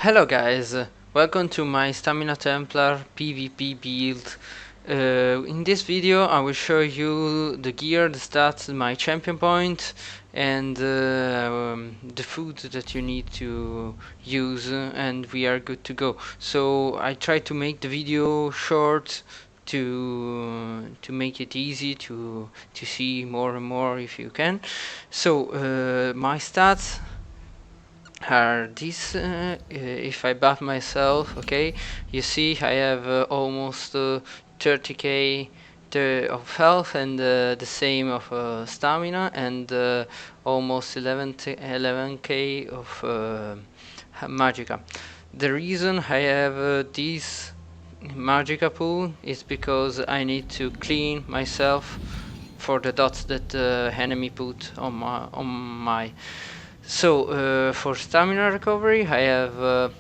Hello guys, welcome to my Stamina Templar PvP build. In this video I will show you the gear, the stats, my champion point and the food that you need to use and we are good to go. So I try to make the video short to make it easy to see more and more if you can. So my stats are this. If I buff myself, okay, you see I have almost 30k of health and the same of stamina and almost 11k of magicka. The reason I have this magicka pool is because I need to clean myself for the dots that the enemy put on my. So for stamina recovery I have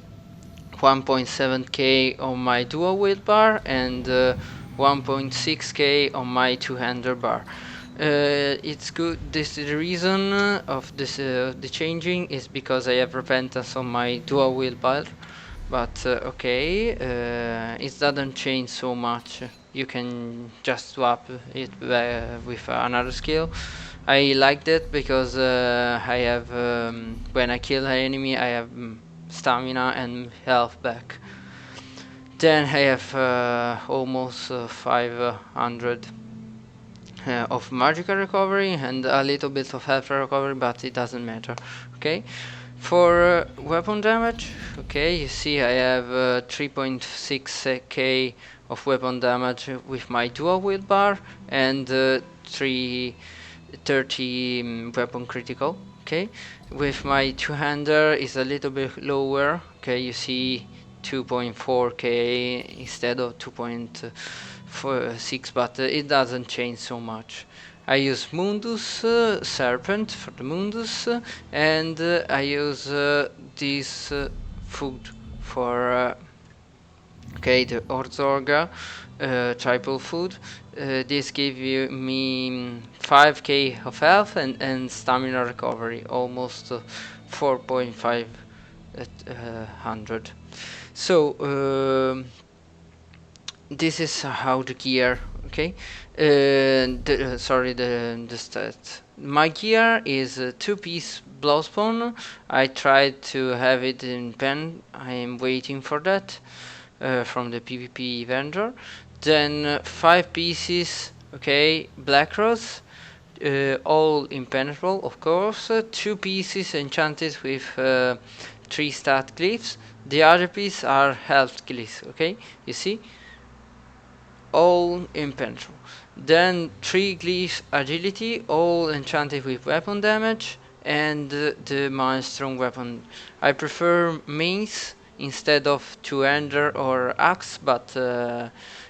1.7k on my dual wield bar and 1.6k on my two-hander bar. It's good. This is the reason of this the changing is because I have repentance on my dual wield bar, but okay, it doesn't change so much. You can just swap it with another skill. I like that because I have when I kill an enemy I have stamina and health back. Then I have almost 500 of magical recovery and a little bit of health recovery, but it doesn't matter. Okay, for weapon damage, okay, you see I have 3.6k of weapon damage with my dual wield bar and 330 weapon critical. Okay, with my two-hander is a little bit lower. Okay, you see 2.4k instead of 2.6, but it doesn't change so much. I use Mundus Serpent for the Mundus, and I use this food for okay, the Orzorga triple food. This gives me 5k of health and stamina recovery, almost 4.5 hundred. So this is how the gear. Okay, sorry, the stats. My gear is a two-piece blowspawn. I tried to have it in pen. I am waiting for that from the PvP vendor. Then 5 pieces. Okay, black rose. All impenetrable, of course. 2 pieces enchanted with 3 stat glyphs. The other piece are health glyphs. Okay, you see, all impenetrable. Then 3 glyphs agility, all enchanted with weapon damage, and the milestone weapon. I prefer mace instead of two-hander or axe, but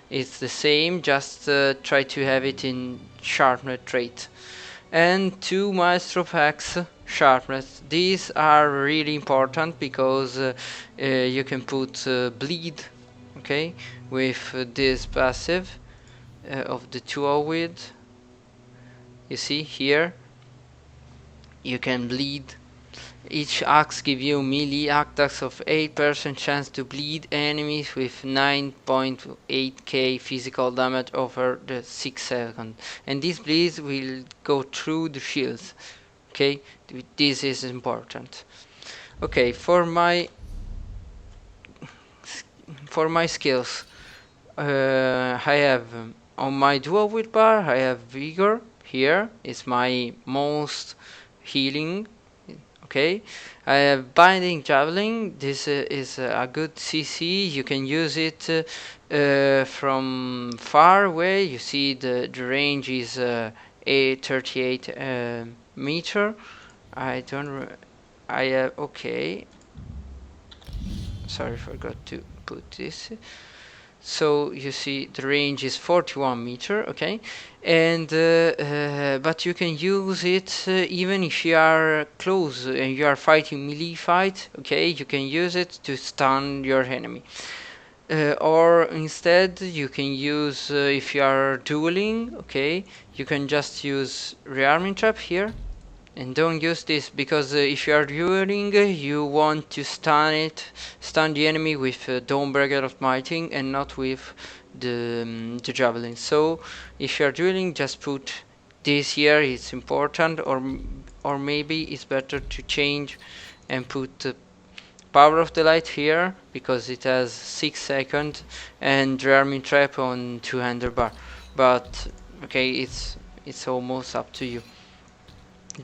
it's the same. Just try to have it in sharpness trait. And 2 maestro packs sharpness. These are really important because you can put bleed, okay, with this passive of the dual wield. You see here, you can bleed. Each axe gives you melee attacks of 8% chance to bleed enemies with 9.8k physical damage over the 6 seconds. And these bleeds will go through the shields. Okay, this is important. Okay, for my skills, I have on my dual wield bar I have vigor. Here is my most healing. Okay, I have binding javelin. This is a good CC. You can use it from far away. You see the range is 38 meter. I don't. I have okay. Sorry, forgot to put this. So you see the range is 41 meter, okay, and but you can use it even if you are close and you are fighting melee fight, okay, you can use it to stun your enemy. Or instead you can use if you are dueling, okay, you can just use rearming trap here. And don't use this because if you are dueling, you want to stun the enemy with Dawnguard of Mighting and not with the javelin. So if you are dueling, just put this here. It's important, or maybe it's better to change and put Power of the Light here because it has 6 seconds and Rearming Trap on 200 bar. But okay, it's almost up to you.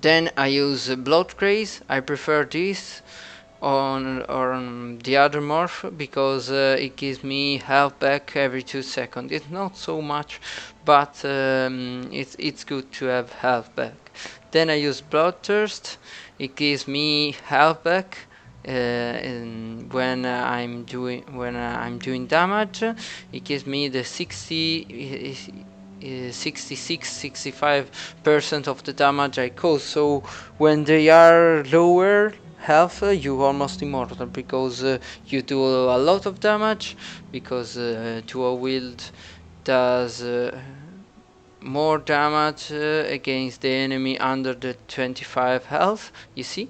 Then I use Blood Grace. I prefer this on the other morph because it gives me health back every 2 seconds. It's not so much, but it's good to have health back. Then I use Bloodthirst. It gives me health back when I'm doing damage. It gives me the 66-65% of the damage I cause. So when they are lower health, you almost immortal because you do a lot of damage, because dual wield does more damage against the enemy under the 25 health, you see,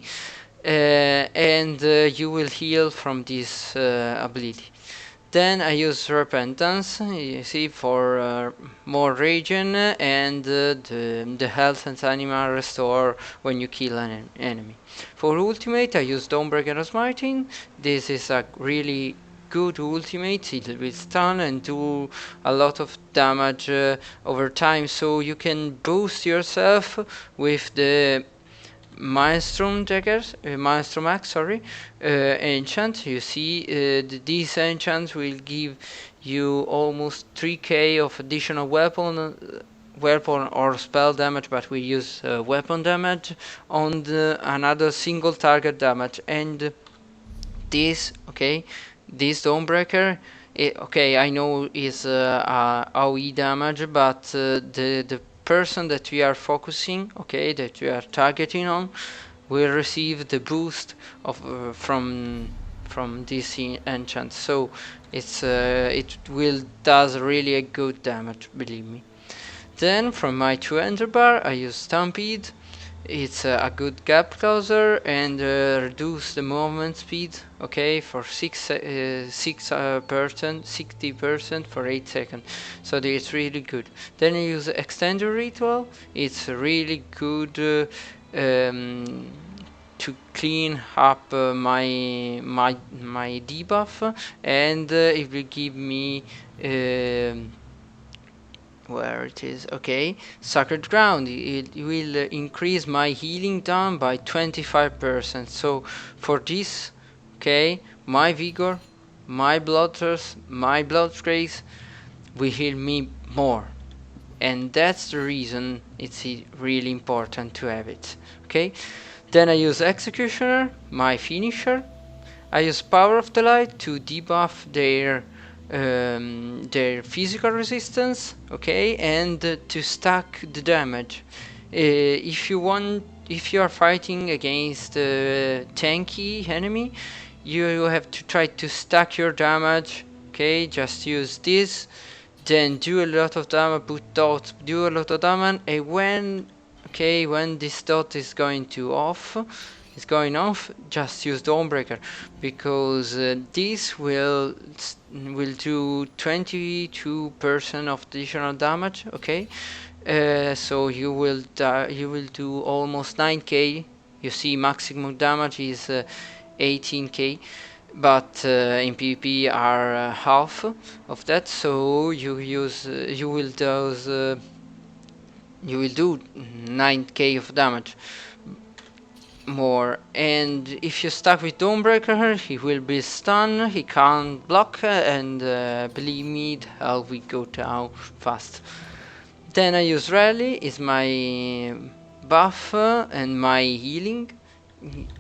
and you will heal from this ability. Then I use Repentance, you see, for more regen, and the health and stamina restore when you kill an enemy. For ultimate I use Dawnbreaker of Smiting. This is a really good ultimate. It will stun and do a lot of damage over time, so you can boost yourself with the Maelstrom daggers, Maelstrom axe, sorry, enchant. You see, these enchants will give you almost 3k of additional weapon or spell damage, but we use weapon damage on another single target damage. And this, okay, this Dawnbreaker, okay, I know is AoE damage, but the person that we are focusing, okay, that we are targeting on, will receive the boost of from this enchant. So it will does really a good damage, believe me. Then from my 200 bar I use Stampede. It's a good gap closer and reduce the movement speed, okay, for 60% for 8 seconds. So it's really good. Then I use Extender Ritual. It's really good to clean up my debuff, and it will give me where it is, okay, Sacred Ground. It will increase my healing down by 25%. So for this, okay, my vigor, my bloodthirst, my blood grace will heal me more, and that's the reason it's really important to have it. Okay, then I use Executioner, my finisher. I use Power of the Light to debuff their physical resistance, okay, and to stack the damage. If you are fighting against a tanky enemy, you have to try to stack your damage, okay. Just use this, then do a lot of damage, put dots, do a lot of damage, and when this dot is going off, just use Dawnbreaker, because this will do 22% of additional damage, okay. So you will do almost 9k. You see, maximum damage is 18k, but in PvP are half of that. So you will do 9k of damage more. And if you stuck with Dawnbreaker, he will be stunned, he can't block, and believe me, the health will go down fast. Then I use Rally, is my buff and my healing.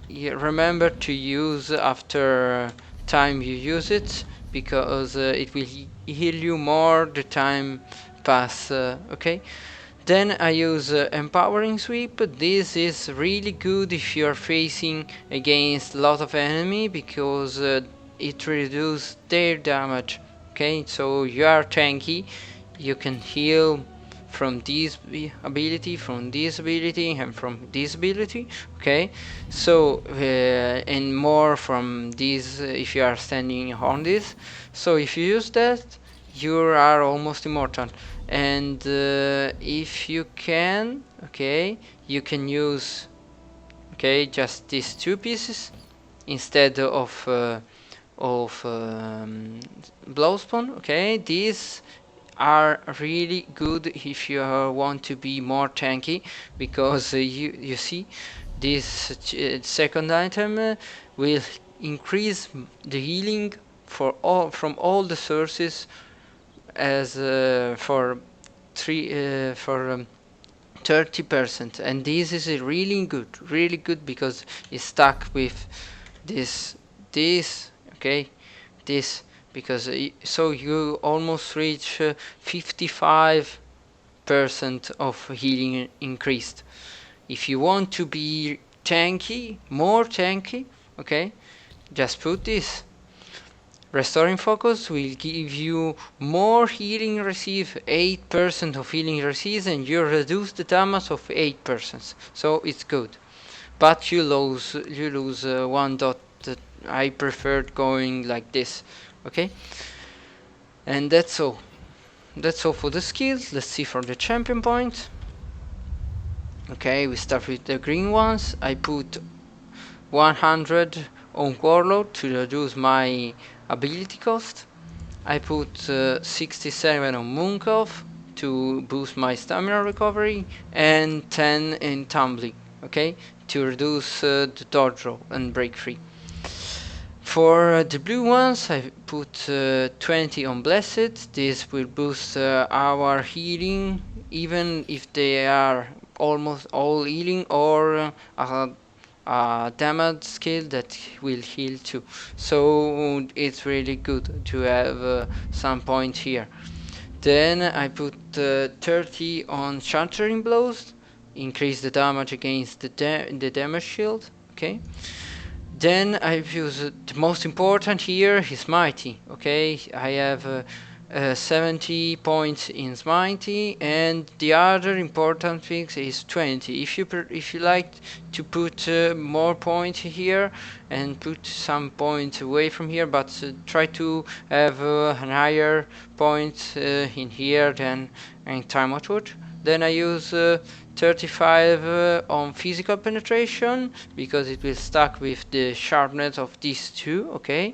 Remember to use after time you use it, because it will heal you more the time pass, okay. Then I use Empowering Sweep. This is really good if you are facing against a lot of enemy, because it reduces their damage, okay. So you are tanky, you can heal from this ability, from this ability, and from this ability. Okay, so and more from this if you are standing on this. So if you use that, you are almost immortal. And if you can, okay, you can use, okay, just these two pieces instead of blowspawn. Okay, these are really good if you want to be more tanky, because you see this second item will increase the healing for all from all the sources as for 30%, and this is really good, because it's stuck with this okay, this, because so you almost reach 55% of healing increased. If you want to be tanky, more tanky, okay, just put this. Restoring Focus will give you more healing receive, 8% of healing receives, and you reduce the damage of 8%. So it's good. But you lose one dot. That I preferred going like this. Okay? And that's all. That's all for the skills. Let's see for the champion point. Okay, we start with the green ones. I put 100 on Warlord to reduce my ability cost. I put 67 on Mooncalf to boost my stamina recovery, and 10 in Tumbling, okay, to reduce the dodge roll and break free. For the blue ones, I put 20 on Blessed. This will boost our healing, even if they are almost all healing, or a damage skill that will heal too. So it's really good to have some point here. Then I put 30 on Shattering Blows, increase the damage against the damage shield. Okay. Then I've used the most important here is Mighty. Okay, I have 70 points in Mighty, and the other important thing is 20. If you like to put more points here and put some points away from here, but try to have a higher point in here than in Time Outward. Then I use 35 on physical penetration, because it will stack with the sharpness of these two. Okay,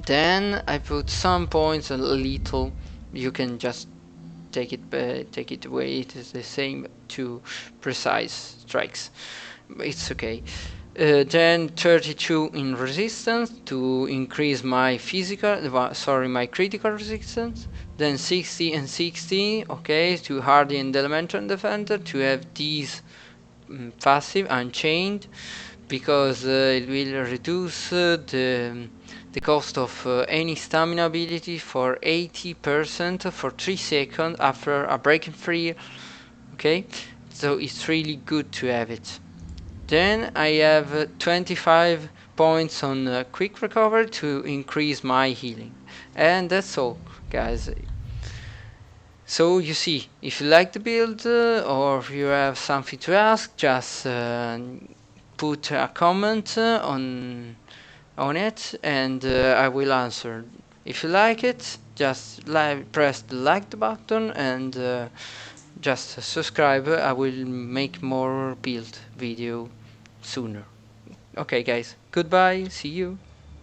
then I put some points a little. You can just take it away. It is the same to precise strikes. It's okay. Then 32 in resistance to increase my my critical resistance. Then 60 and 60, okay, to harden the elemental defender to have these passive unchained, because it will reduce the cost of any stamina ability for 80% for 3 seconds after a breaking free. Okay, so it's really good to have it. Then I have 25 points on quick recovery to increase my healing, and that's all, guys. So you see, if you like the build or if you have something to ask, just put a comment on it, and I will answer. If you like it, just press the like button, and just subscribe. I will make more build video sooner. Okay, guys, goodbye, see you.